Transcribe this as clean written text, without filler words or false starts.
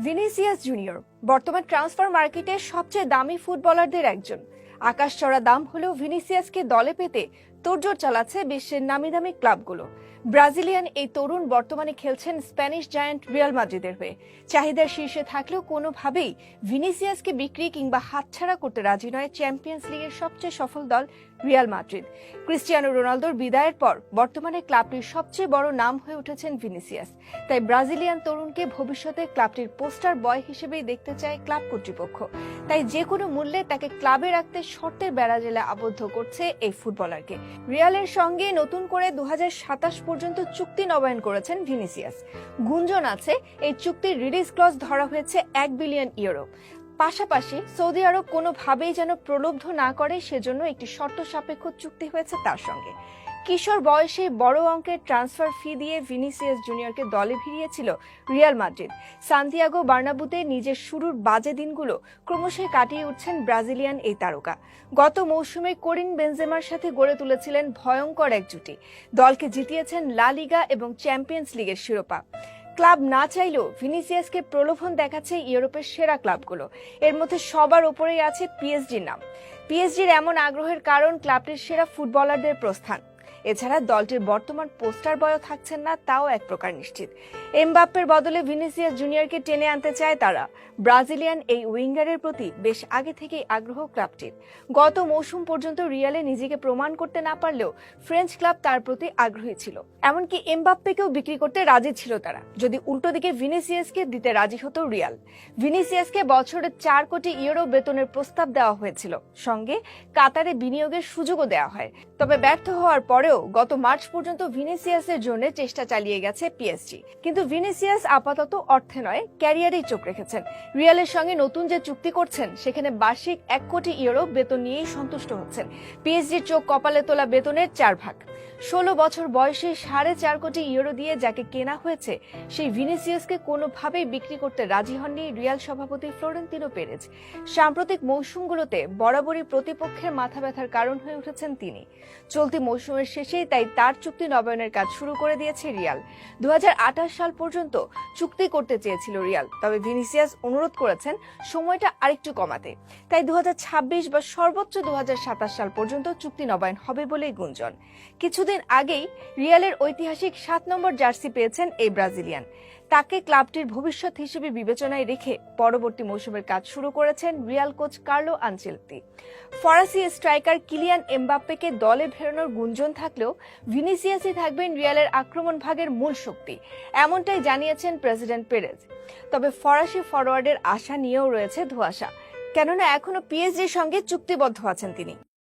Vinicius junior বর্তমান transfer মার্কেটে সবচেয়ে দামি ফুটবলারদের একজন। আকাশচড়া দাম হলেও ভিনিসিয়াসকে দলে পেতে তোড়জোড় চালাচ্ছে বিশ্বের নামিদামি ক্লাবগুলো। ব্রাজিলিয়ান এই তরুণ বর্তমানে খেলছেন স্প্যানিশ জায়ান্ট রিয়াল মাদ্রিদের হয়ে। চাহিদার শীর্ষে থাকলেও কোনোভাবেই ভিনিসিয়াসকে বিক্রি কিংবা হাতছাড়া করতে রাজি নয় চ্যাম্পিয়ন্স লিগের সবচেয়ে সফল দল রিয়াল মাদ্রিদ। ক্রিস্টিয়ানো রোনালদোর বিদায়ের পর বর্তমানে ক্লাবটির সবচেয়ে বড় নাম হয়ে উঠেছেন ভিনিসিয়াস। তাই ব্রাজিলিয়ান তরুণকে ভবিষ্যতে ক্লাবটির পোস্টার বয় হিসেবেই দেখতে চায় ক্লাব কর্তৃপক্ষ। তাই যে কোনো মূল্যে তাকে ক্লাবে রাখতে শর্তের বেড়াজালে আবদ্ধ করছে এই ফুটবলারকে। রিয়ালের সঙ্গে নতুন করে 2027 পর্যন্ত চুক্তি নবায়ন করেছেন ভিনিসিয়াস। গুঞ্জন আছে এই চুক্তির রিলিজ ক্লজ ধরা হয়েছে 1 বিলিয়ন ইউরো। পাশাপাশি সৌদি আরব কোনোভাবেই যেন প্রলুব্ধ না করে সেজন্য একটি শর্ত সাপেক্ষ চুক্তি হয়েছে তার সঙ্গে। কিশোর বয়সে বড় অঙ্কের ট্রান্সফার ফি দিয়ে ভিনিসিয়াস জুনিয়রকে দলে ভিড়িয়েছিল রিয়াল মাদ্রিদ। সান্তিয়াগো বার্নাবুতে নিজের শুরুর বাজে দিনগুলো ক্রমশই কাটিয়ে উঠছেন ব্রাজিলিয়ান এই তারকা। গত মৌসুমে করিম বেনজেমার সাথে গড়ে তুলেছিলেন ভয়ঙ্কর এক জুটি। দলকে জিতিয়েছেন লা লিগা এবং চ্যাম্পিয়ন্স লিগের শিরোপা। ক্লাব না চাইলেও ভিনিসিয়াসকে প্রলোভন দেখাচ্ছে ইউরোপের সেরা ক্লাবগুলো। এর মধ্যে সবার ওপরেই আছে পিএসজির নাম। পিএসজির এমন আগ্রহের কারণ ক্লাবটির সেরা ফুটবলারদের প্রস্থান। এছাড়া দলটির বর্তমান পোস্টার বয় থাকছেন না, তাও এক প্রকার নিশ্চিত। এমবাপ্পের বদলে ভিনিসিয়াস জুনিয়রকে টেনে আনতে চায় তারা। ব্রাজিলিয়ান এই উইঙ্গারের প্রতি বেশ আগে থেকেই আগ্রহ ক্লাবটির। গত মৌসুম পর্যন্ত রিয়ালে নিজেকে প্রমাণ করতে না পারলেও ফ্রেঞ্চ ক্লাব তার প্রতি আগ্রহী ছিল। এমনকি এমবাপ্পেকেও বিক্রি করতে রাজি ছিল তারা, যদি উল্টো দিকে ভিনিসিয়াসকে দিতে রাজি হতো রিয়াল। ভিনিসিয়াসকে বছরে 4 কোটি ইউরো বেতনের প্রস্তাব দেওয়া হয়েছিল, সঙ্গে কাতারে বিনিয়োগের সুযোগও দেওয়া হয়। তবে ব্যর্থ হওয়ার পরেও গত মার্চ পর্যন্ত ভিনিসিয়াসের জন্য চেষ্টা চালিয়ে গেছে পিএসজি। কিন্তু ভিনিসিয়াস আপাতত অর্থে নয়, ক্যারিয়ারেই চোখ রেখেছেন। রিয়ালের সঙ্গে নতুন যে চুক্তি করছেন সেখানে বার্ষিক 1 কোটি ইউরো বেতন নিয়েই সন্তুষ্ট হচ্ছেন। পিএসজির চোখ কপালে তোলা বেতনের 4 ভাগ। 16 বছর বয়সে 4.5 কোটি ইউরো দিয়ে যাকে কেনা হয়েছে সেই ভিনিসিয়াসকে কোনোভাবেই বিক্রি করতে রাজি হননি রিয়াল সভাপতি ফ্লোরেন্তিনো পেরেজ। সাম্প্রতিক মৌসুমগুলোতে বরাবরই প্রতিপক্ষের মাথা ব্যথার কারণ হয়ে উঠেছেন তিনি। চলতি মৌসুমের শেষেই তাই তার চুক্তি নবায়নের কাজ শুরু করে দিয়েছে রিয়াল। 2028 সাল পর্যন্ত চুক্তি করতে চেয়েছিল রিয়াল, তবে ভিনিসিয়াস অনুরোধ করেছেন সময়টা আরেকটু কমাতে। তাই 2026 বা সর্বোচ্চ 2027 সাল পর্যন্ত চুক্তি নবায়ন হবে বলেই গুঞ্জন। কিছুদিন আগেই রিয়ালের ঐতিহাসিক 7 নম্বর জার্সি পেয়েছেন এই ব্রাজিলিয়ান। তাকে ক্লাবটির ভবিষ্যৎ হিসেবে বিবেচনায় রেখে পরবর্তী মৌসুমের কাজ শুরু করেছেন রিয়াল কোচ কার্লো আনচেলত্তি। ফরাসি স্ট্রাইকার কিলিয়ান এমবাপ্পেকে দলে ফেরানোর গুঞ্জন থাকলেও ভিনিসিয়াসই থাকবেন রিয়ালের আক্রমণ ভাগের মূল শক্তি, এমনটাই জানিয়েছেন প্রেসিডেন্ট পেরেজ। তবে ফরাসি ফরোয়ার্ডের আশা নিয়েও রয়েছে ধোঁয়াশা, কেননা এখনো পিএসজির সঙ্গে চুক্তিবদ্ধ আছেন তিনি।